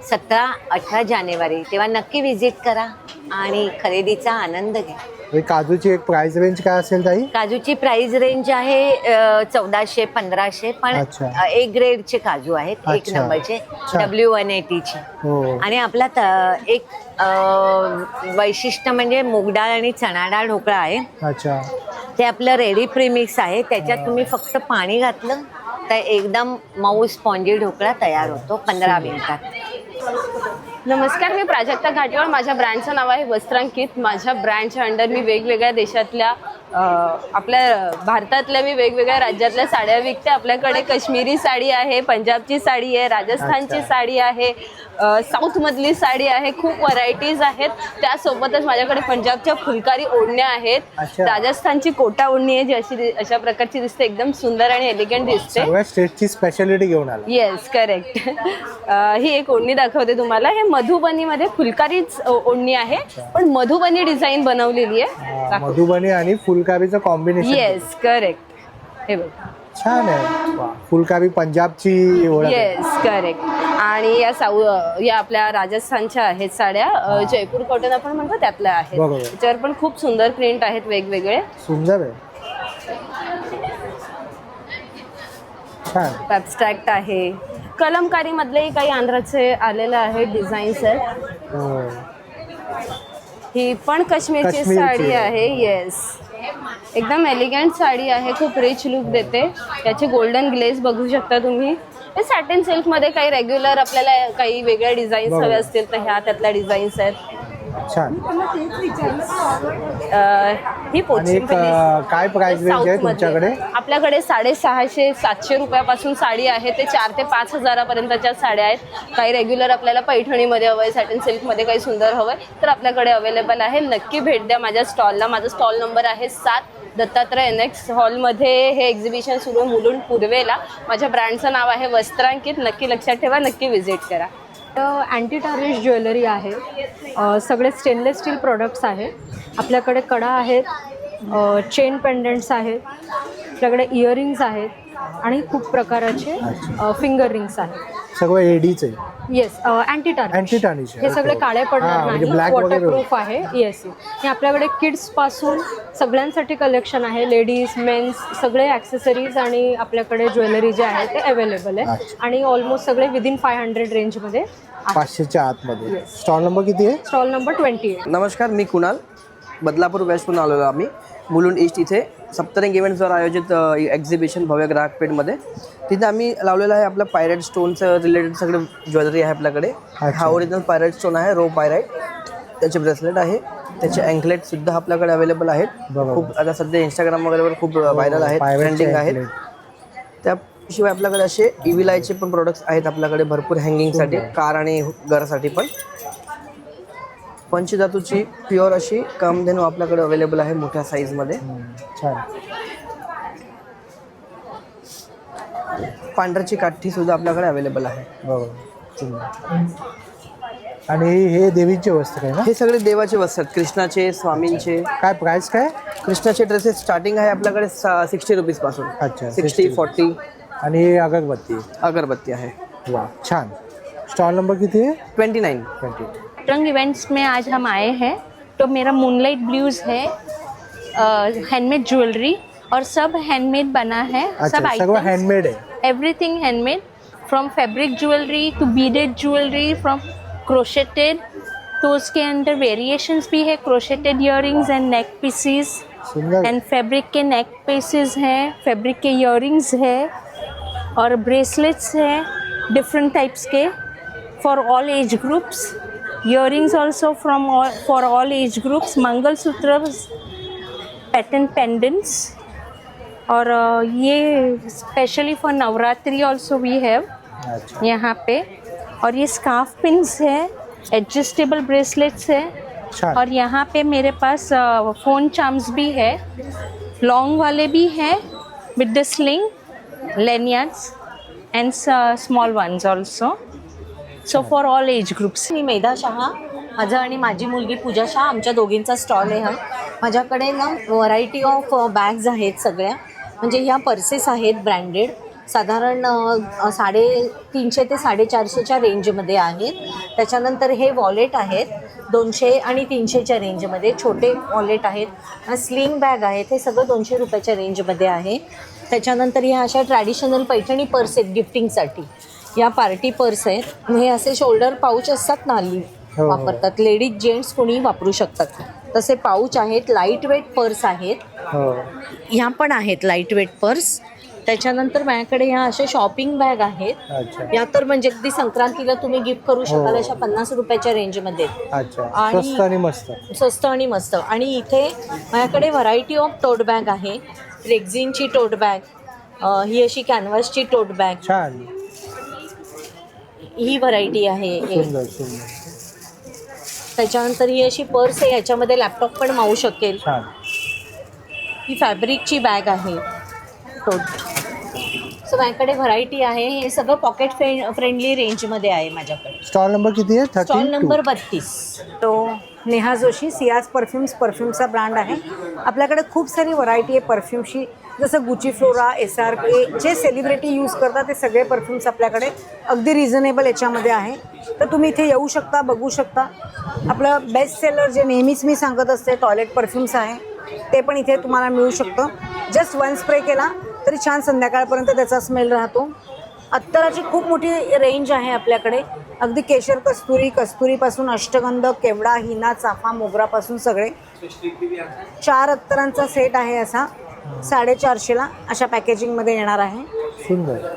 17-18 जानेवारी. तेव्हा नक्की व्हिजिट करा आणि खरेदीचा आनंद घ्या. काजूची एक प्राइस रेंज काय असेल ताई? काजूची प्राइस रेंज आहे 1400-1500, पण A ग्रेडचे काजू आहेत, 1 नंबरचे W180चे. आणि आपला एक वैशिष्ट्य म्हणजे मूग डाळ आणि चणा डाळ ढोकळा आहे. ते आपलं रेडी प्रीमिक्स आहे. त्याच्यात तुम्ही फक्त पाणी घातलं तर एकदम मऊ स्पॉन्जी ढोकळा तयार होतो 15 मिनिटात. नमस्कार, मी प्राजक्ता घाटेवाड. माझ्या ब्रँडचं नाव आहे वस्त्रांकित. माझ्या ब्रँडच्या अंडर मी वेगवेगळ्या देशातल्या आपल्या भारतातल्या मी वेगवेगळ्या राज्यातल्या साड्या विकते. आपल्याकडे काश्मीरी साडी आहे, पंजाबची साडी आहे, राजस्थानची साडी आहे, साऊथमधली साडी आहे. खूप व्हरायटीज आहेत. त्यासोबतच माझ्याकडे पंजाबच्या फुलकारी ओढण्या आहेत, राजस्थानची कोटा ओढणी आहे जी अशा प्रकारची दिसते, एकदम सुंदर आणि एलिगंट दिसते. सगळ्या स्टेटची स्पेशालिटी घेऊन आला. Yes, correct. ही एक ओढणी दाखवते तुम्हाला. हे मधुबनीमध्ये फुलकारीच ओढणी आहे, पण मधुबनी डिझाईन बनवलेली आहे. मधुबनी आणि फुलकारीचं कॉम्बिनेशन. Yes, correct. हे बघ, छान आहे. फुलकारी पंजाबची. Yes, correct. आणि या आपल्या राजस्थानच्या आहेत साड्या, जयपूर कॉटन आपण म्हणतो त्यातल्या आहेत. त्याच्यावर पण खूप सुंदर प्रिंट आहेत वेगवेगळे. सुंदर आहे, छान. ॲब्स्ट्रॅक्ट आहे. कलमकारी मधलेही काही आंध्राचे आलेले आहेत डिझाईन्स आहेत. ही पण काश्मीरची साडी आहे. येस, एकदम एलिगंट साडी आहे, खूप रिच लुक देते. त्याचे गोल्डन ग्लेज बघू शकता तुम्ही. हे सॅटिन सिल्कमध्ये काही रेग्युलर आपल्याला काही वेगळ्या डिझाईन्स हवे असतील तर ह्या त्यातल्या डिझाईन्स आहेत. छान. ही पोची काय प्राइस रेंज आहे तुमच्याकडे? आपल्याकडे 650-700 रुपयापासून साडी आहे ते 4,000 ते 5,000 पर्यंतच्या साड्या आहेत. काही रेग्युलर आपल्याला पैठणीमध्ये हवंय, सॅटिन सिल्कमध्ये काही सुंदर हवंय तर आपल्याकडे अवेलेबल आहे. नक्की भेट द्या माझ्या स्टॉलला. माझा स्टॉल नंबर आहे 7, दत्तात्रय एनेक्स हॉलमध्ये हे एक्झिबिशन सुरू आहे मुलुंड पूर्वेला. माझ्या ब्रँडचं नाव आहे वस्त्रांकित. नक्की लक्षात ठेवा, नक्की व्हिजिट करा. अँटी टार्निश ज्वेलरी आहे, सगळे स्टेनलेस स्टील प्रोडक्ट्स आहे. आपल्याकडे कडा आहेत, चेन पेंडंट्स आहेत, आपल्याकडे इयरिंग्स आहेत आणि खूप प्रकाराचे फिंगर रिंग्स आहेत. सगळं एडीच आहे. Yes, anti tarnish. हे सगळे काळे पडणार नाही, वॉटरप्रूफ आहे. येस, हे आपल्याकडे किड्स पासून सगळ्यांसाठी कलेक्शन आहे. लेडीज, मेन्स सगळे ॲक्सेसरीज आणि आपल्याकडे ज्वेलरी जे आहे ते अवेलेबल आहे. आणि ऑलमोस्ट सगळे विदिन 500 रेंजमध्ये, 500च्या आतमध्ये. स्टॉल नंबर किती आहे? Stall number 28. नमस्कार, मी कुणाल. बदलापूर वेस्टहून आलेलो आम्ही. मुलुंड ईस्ट इथे सप्तरंग इव्हेंट्सवर आयोजित एक्झिबिशन भव्य ग्राहक पेठमध्ये तिथे आम्ही लावलेलं आहे आपलं पायराइट स्टोनचं रिलेटेड सगळे ज्वेलरी आहे आपल्याकडे. हा ओरिजिनल पायराइट स्टोन आहे, रो पायराइट. त्याचे ब्रेसलेट आहे, त्याचे अँकलेट सुद्धा आपल्याकडे अवेलेबल आहेत. खूप आता सध्या इंस्टाग्राम वगैरेवर खूप व्हायरल आहेत, ट्रेंडिंग आहेत. त्याशिवाय आपल्याकडे असे इव्हिलायचे पण प्रोडक्ट्स आहेत आपल्याकडे भरपूर हँगिंगसाठी, कार आणि घरासाठी पण. पंचधातूची प्युअर अशी कामधेनू आपल्याकडे अवेलेबल आहे मोठ्या साईजमध्ये. पांढऱ्याची काठी सुद्धा आपल्याकडे अवेलेबल आहे. आणि हे देवीचे वस्त्र आहे ना? हे सगळे देवाचे वस्त्र आहेत, कृष्णाचे, स्वामींचे. काय प्राइस काय? कृष्णाचे ड्रेसेस स्टार्टिंग आहे आपल्याकडे 60 रुपीज पासून. अच्छा, 60-40. आणि अगरबत्ती आहे. वा, छान. स्टॉल नंबर किती है? 29. रंग इवेंट्स में आज हम आए हैं तो मेरा मूनलाइट ब्लूज है, हैंडमेड ज्वेलरी और सब हैंडमेड बना है. सब आइटम्स हैंडमेड है, everything handmade, from fabric jewellery to beaded jewellery, from crocheted, तो उसके अंदर वेरिएशंस भी है. Crocheted earrings and neck pieces and fabric के नेक पीसेस हैं, फैब्रिक के इयरिंग्स है और ब्रेसलेट्स हैं डिफरेंट टाइप्स के for all age groups. Earrings also for all age groups, mangalsutra, pattern pendants और ये specially for Navratri also we have यहाँ पे. और ये स्कार्फ पिन्स है, एडजस्टेबल ब्रेसलेट्स है और यहाँ पे मेरे पास फोन चार्म्स भी है, लॉन्ग वाले भी है विद the sling, lanyards and small ones also. So for all age groups. मी मेधा शहा, माझं आणि माझी मुलगी पूजा शहा, आमच्या दोघींचा स्टॉल आहे हा. माझ्याकडे ना व्हरायटी ऑफ बॅग्स आहेत सगळ्या, म्हणजे ह्या पर्सेस आहेत ब्रँडेड, साधारण 350 ते 450च्या रेंजमध्ये आहेत. त्याच्यानंतर हे वॉलेट आहेत 200 आणि 300च्या रेंजमध्ये, छोटे वॉलेट आहेत. स्लिंग बॅग आहेत, हे सगळं 200 रुपयाच्या रेंजमध्ये आहे. त्याच्यानंतर ह्या अशा ट्रॅडिशनल पैठणी पर्स आहेत गिफ्टिंगसाठी, या पार्टी पर्स आहेत. हे असे शोल्डर पाऊच असतात ना हल्ली वापरतात, लेडीज जेंट्स कोणी वापरू शकतात तसे पाऊच आहेत. लाईट वेट पर्स आहेत, ह्या पण आहेत लाईट वेट पर्स. त्याच्यानंतर माझ्याकडे ह्या अशा शॉपिंग बॅग आहेत, या तर म्हणजे अगदी संक्रांतीला तुम्ही गिफ्ट करू शकाल अशा 50 रुपयाच्या रेंजमध्ये. आणि स्वस्त आणि मस्त. आणि इथे माझ्याकडे व्हरायटी ऑफ टोट बॅग आहे, रेक्झिनची टोट बॅग, ही अशी कॅनव्हासची टोट बॅग, ही व्हरायटी आहे. त्याच्यानंतर ही अशी पर्स आहे, याच्यामध्ये लॅपटॉप पण मावू शकेल. ही फॅब्रिकची बॅग आहे टोट. सो माझ्याकडे व्हरायटी आहे, हे सगळं पॉकेट फ्रेंडली रेंजमध्ये आहे माझ्याकडे. स्टॉल नंबर किती आहे? Stall number 32. तो नेहा जोशी, सियाज परफ्यूमचा ब्रँड आहे. आपल्याकडे खूप सारी व्हरायटी आहे परफ्यूमची, जसं गुची फ्लोरा, SRK, जे सेलिब्रिटी यूज करतात ते सगळे परफ्यूम्स आपल्याकडे अगदी रिझनेबल याच्यामध्ये आहे. तर तुम्ही इथे येऊ शकता, बघू शकता. आपलं बेस्ट सेलर जे नेहमीच मी सांगत असते टॉयलेट परफ्यूम्स आहे, ते पण इथे तुम्हाला मिळू शकतं. जस्ट 1 स्प्रे केला तरी छान संध्याकाळपर्यंत त्याचा स्मेल राहतो. अत्तराची खूप मोठी रेंज आहे आपल्याकडे, अगदी केशर कस्तुरी, कस्तुरीपासून अष्टगंध, केवडा, हिना, चाफा, मोगरापासून सगळे. 4 अत्तरांचा सेट आहे असा, 450ला अशा पॅकेजिंगमध्ये येणार आहे. सुंदर.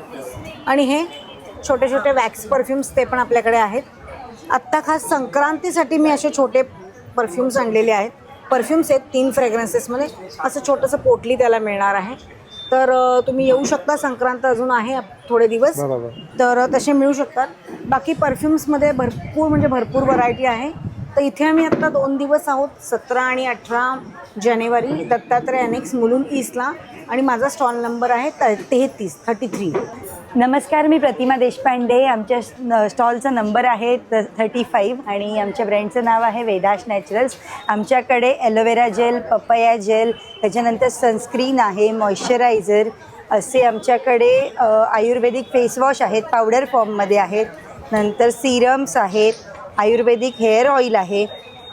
आणि हे छोटे छोटे वॅक्स परफ्यूम्स ते पण आपल्याकडे आहेत. आत्ता खास संक्रांतीसाठी मी असे छोटे परफ्यूम्स आणलेले आहेत. परफ्यूम्स आहेत 3 फ्रेग्रन्सेसमध्ये, असं छोटंसं पोटली त्याला मिळणार आहे. तर तुम्ही येऊ शकता, संक्रांत अजून आहे थोडे दिवस, तर तसे मिळू शकतात. बाकी परफ्यूम्समध्ये भरपूर व्हरायटी आहे. तर इथे आम्ही आत्ता 2 दिवस आहोत, 17 आणि 18 जानेवारी, दत्तात्रय अनेक्स मुलुंड ईस्टला, आणि माझा स्टॉल नंबर आहे 33. नमस्कार, मी प्रतिमा देशपांडे. आमच्या स्टॉलचा नंबर आहे 35 आणि आमच्या ब्रँडचं नाव आहे वेदाश नॅचरल्स. आमच्याकडे ॲलोवेरा जेल, पपया जेल, त्याच्यानंतर सनस्क्रीन आहे, मॉइश्चरायझर असे आमच्याकडे आयुर्वेदिक फेसवॉश आहेत, पावडर फॉर्ममध्ये आहेत. नंतर सिरम्स आहेत, आयुर्वेदिक हेअर ऑइल आहे,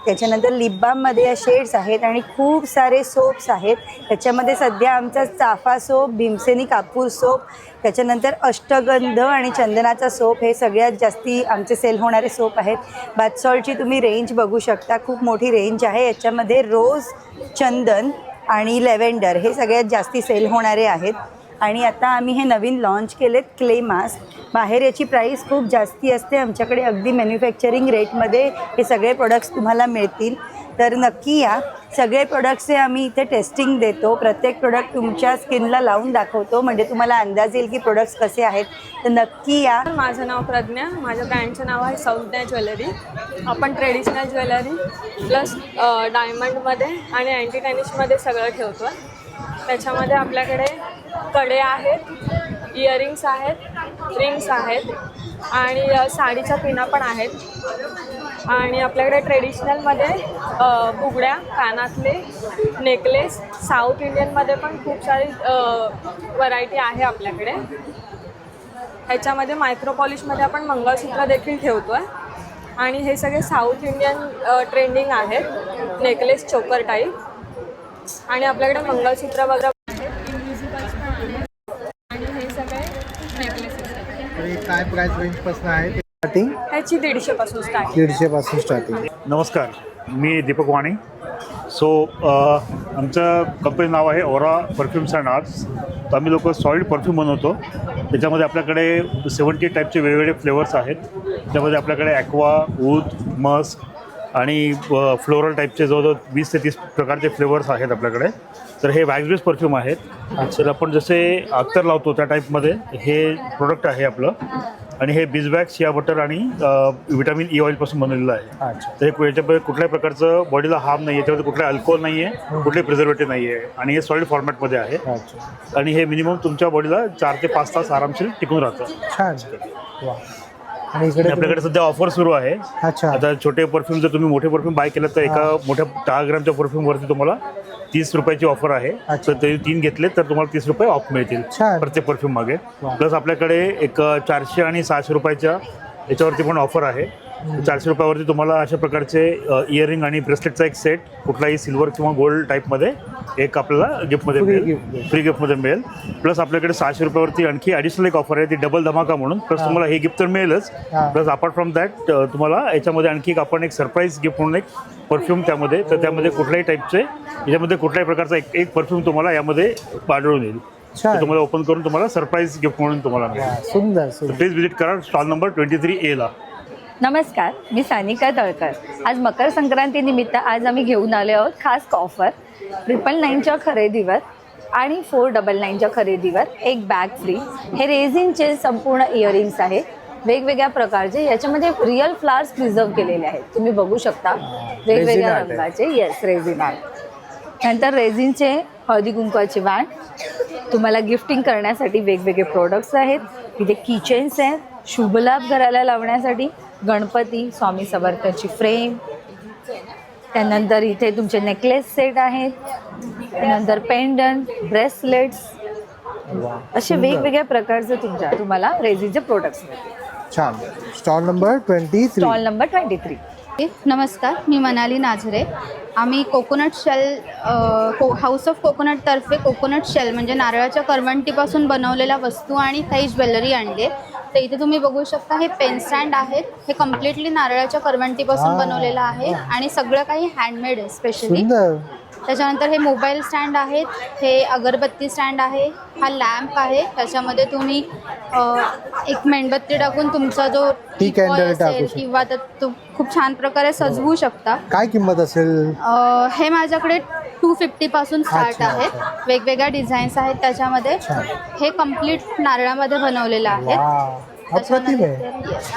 त्याच्यानंतर लिप बाममध्ये शेड्स आहेत आणि खूप सारे सोप्स आहेत. त्याच्यामध्ये सध्या आमचा चाफा सोप, भीमसेनी कापूर सोप, त्याच्यानंतर अष्टगंध आणि चंदनाचा सोप हे सगळ्यात जास्ती आमचे सेल होणारे सोप आहेत. बाथ सॉल्टची तुम्ही रेंज बघू शकता, खूप मोठी रेंज आहे. याच्यामध्ये रोज, चंदन आणि लेव्हेंडर हे सगळ्यात जास्ती सेल होणारे आहेत. आणि आता आम्ही हे नवीन लॉन्च केलेत क्ले मास्क. बाहेर याची प्राईस खूप जास्ती असते, आमच्याकडे अगदी मॅन्युफॅक्चरिंग रेटमध्ये हे सगळे प्रोडक्ट्स तुम्हाला मिळतील. तर नक्की या. सगळे प्रोडक्ट्सचे आम्ही इथे टेस्टिंग देतो, प्रत्येक प्रोडक्ट तुमच्या स्किनला लावून दाखवतो, म्हणजे तुम्हाला अंदाज येईल की प्रोडक्ट्स कसे आहेत. तर नक्की या. माझं नाव प्रज्ञा, माझ्या ब्रँडचं नाव आहे सौज्ञा ज्वेलरी. आपण ट्रेडिशनल ज्वेलरी प्लस डायमंडमध्ये आणि अँटी टॅनिशमध्ये सगळं ठेवतो. त्याच्यामध्ये आपल्याकडे कडे आहेत, इयरिंग्स आहेत, रिंग्स आहेत आणि साडीच्या पिना पण आहेत. आणि आपल्याकडे ट्रेडिशनलमध्ये बुगड्या, कानातले, नेकलेस, साऊथ इंडियनमध्ये पण खूप सारी व्हरायटी आहे आपल्याकडे. ह्याच्यामध्ये मायक्रो पॉलिशमध्ये आपण मंगळसूत्र देखील ठेवतो आहे. आणि हे सगळे साऊथ इंडियन ट्रेंडिंग आहेत, नेकलेस, चोकर टाईप. आणि आपल्याकडे मंगळसूत्र वगैरे आणि हे सगळे नेकलेसेस. काय प्राइस रेंज पासून आहे स्टार्टिंग? ह्याची 150 पासून स्टार्ट. 150 पासून स्टार्टिंग. नमस्कार, मी दीपक वाणी. आमचं कंपनी नाव आहे ओरा परफ्यूम्स अँड आर्ट्स. तर आम्ही लोक सॉलिड परफ्यूम बनवतो. त्याच्यामध्ये आपल्याकडे 70 टाईपचे वेगवेगळे फ्लेवर्स आहेत. त्यामध्ये आपल्याकडे ॲक्वा, ऊद, मस्क, आणि फ्लोरल टाईपचे जवळजवळ 20 ते 30 प्रकारचे फ्लेवर्स आहेत आपल्याकडे. तर हे वॅक्स बेस परफ्यूम आहेत. तर आपण जसे अत्तर लावतो त्या टाईपमध्ये हे प्रोडक्ट आहे आपलं. आणि हे बिजवॅक्स, शिया बटर आणि विटॅमिन ई ऑइलपासून बनवलेलं आहे. तर हे याच्यामध्ये कुठल्याही प्रकारचं बॉडीला हार्म नाही आहे, याच्यामध्ये कुठलं अल्कोहोल नाही आहे, कुठले प्रिझर्वेटिव्ह नाही आहे आणि हे सॉलिड फॉर्मॅटमध्ये आहे. आणि हे मिनिमम तुमच्या बॉडीला 4 ते 5 तास आरामशीर टिकून राहतं. छान. वा. आणि इकडे आपल्याकडे सध्या ऑफर सुरू आहे. आता छोटे परफ्यूम जर तुम्ही मोठे परफ्यूम बाय केलं तर एका मोठ्या 10 ग्रामच्या परफ्यूमवरती तुम्हाला 30 रुपयाची ऑफर आहे. तर ते 3 घेतले तर तुम्हाला 30 रुपये ऑफ मिळतील प्रत्येक परफ्यूम मागे. प्लस आपल्याकडे एक 400 आणि 600 रुपयाच्या याच्यावरती पण ऑफर आहे. 400 रुपयावरती तुम्हाला अशा प्रकारचे इयरिंग आणि ब्रेसलेटचा एक सेट कुठलाही सिल्वर किंवा गोल्ड टाईपमध्ये एक आपल्याला गिफ्टमध्ये मिळेल, फ्री गिफ्टमध्ये मिळेल. प्लस आपल्याकडे 600 रुपयावरती आणखी ॲडिशनल एक ऑफर आहे, ती डबल धमाका म्हणून. प्लस तुम्हाला हे गिफ्ट तर मिळेलच, प्लस अपार्ट फ्रॉम दॅट तुम्हाला याच्यामध्ये आणखी आपण एक सरप्राईज गिफ्ट म्हणून एक परफ्यूम त्यामध्ये, तर त्यामध्ये कुठल्याही टाईपचे याच्यामध्ये कुठल्याही प्रकारचा एक परफ्यूम तुम्हाला यामध्ये आढळून येईल. तुम्हाला ओपन करून तुम्हाला सरप्राईज गिफ्ट म्हणून तुम्हाला मिळेल. सुंदर. प्लीज विजिट करा स्टॉल नंबर 23A ला. नमस्कार, मी सानिका तळकर. आज मकर संक्रांतीनिमित्त आज आम्ही घेऊन आलो आहोत खास ऑफर. 999च्या खरेदीवर आणि 499च्या खरेदीवर एक बॅग फ्री. हे रेझिनचे संपूर्ण इयरिंग्स आहेत वेगवेगळ्या प्रकारचे. याच्यामध्ये रिअल फ्लावर्स प्रिझर्व केलेले आहेत, तुम्ही बघू शकता वेगवेगळ्या रंगाचे. Yes, resin art. नंतर रेझिनचे हळदी कुंकवाचे बँड, तुम्हाला गिफ्टिंग करण्यासाठी वेगवेगळे प्रोडक्ट्स आहेत. इथे किचेन्स आहेत, शुभलाभ घराला लावण्यासाठी, गणपती, स्वामी समर्थांची फ्रेम. त्यानंतर इथे तुमचे नेकलेस सेट आहेत, त्यानंतर पेंडंट, ब्रेसलेट्स, असे वेगवेगळ्या प्रकारचे तुम्हाला रेझिनचे प्रोडक्ट्स मिळतील. छान. Stall number 23. Stall number 23. नमस्कार, मी मनाली नाझरे. आम्ही कोकोनट शेल हाऊस ऑफ कोकोनटतर्फे कोकोनट शेल म्हणजे नारळाच्या करवंटीपासून बनवलेल्या वस्तू आणि काही ज्वेलरी आणले. तर इथे तुम्ही बघू शकता हे पेन स्टँड आहेत, हे कम्प्लिटली नारळाच्या करवंटीपासून बनवलेलं आहे आणि सगळं काही हँडमेड आहे स्पेशली. त्याच्यानंतर हे मोबाईल स्टँड आहेत, हे अगरबत्ती स्टँड आहे, हा लॅम्प आहे, त्याच्यामध्ये तुम्ही एक मेणबत्ती टाकून तुमचा जो टीपॉय असेल किंवा तर तो खूप छान प्रकारे सजवू शकता. काय किंमत असेल? हे माझ्याकडे 250 पासून स्टार्ट आहेत. वेगवेगळ्या डिझाईन्स आहेत त्याच्यामध्ये. हे कम्प्लीट नारळामध्ये बनवलेलं आहे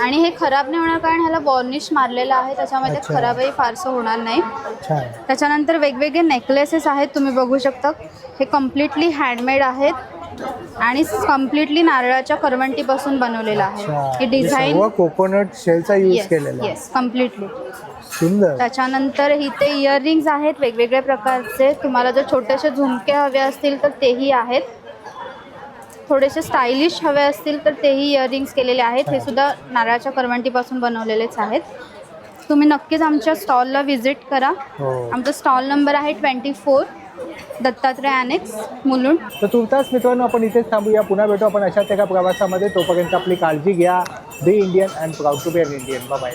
आणि हे खराब नाही होणार कारण ह्याला वॉर्निश मारलेलं आहे, त्याच्यामध्ये खराबही फारसं होणार नाही. त्याच्यानंतर वेगवेगळे नेकलेसेस आहेत, तुम्ही बघू शकता. हे कम्प्लिटली हँडमेड आहेत आणि कम्प्लिटली नारळाच्या करवंटीपासून बनवलेलं आहे. हे डिझाईन कोकोनट शेलचा यूज केलेला. Yes, completely. सुंदर. त्याच्यानंतर इथे इयरिंग्स आहेत वेगवेगळ्या प्रकारचे. तुम्हाला जर छोटेसे झुमके हवे असतील तर तेही आहेत, थोडेसे स्टायलिश हवे असतील तर तेही इयरिंग्स केलेले आहेत. हे सुद्धा नारळाच्या करवंटीपासून बनवलेलेच आहेत. तुम्ही नक्कीच आमच्या स्टॉलला व्हिजिट करा. आमचा स्टॉल नंबर आहे 24, दत्तात्रय अॅनेक्स, मुलुंड. तर तुर्तास मित्रांनो, आपण इथेच थांबूया. पुन्हा भेटू आपण अशाच एका प्रवासामध्ये. तोपर्यंत आपली काळजी घ्या. Be Indian and proud to be an Indian. Bye bye.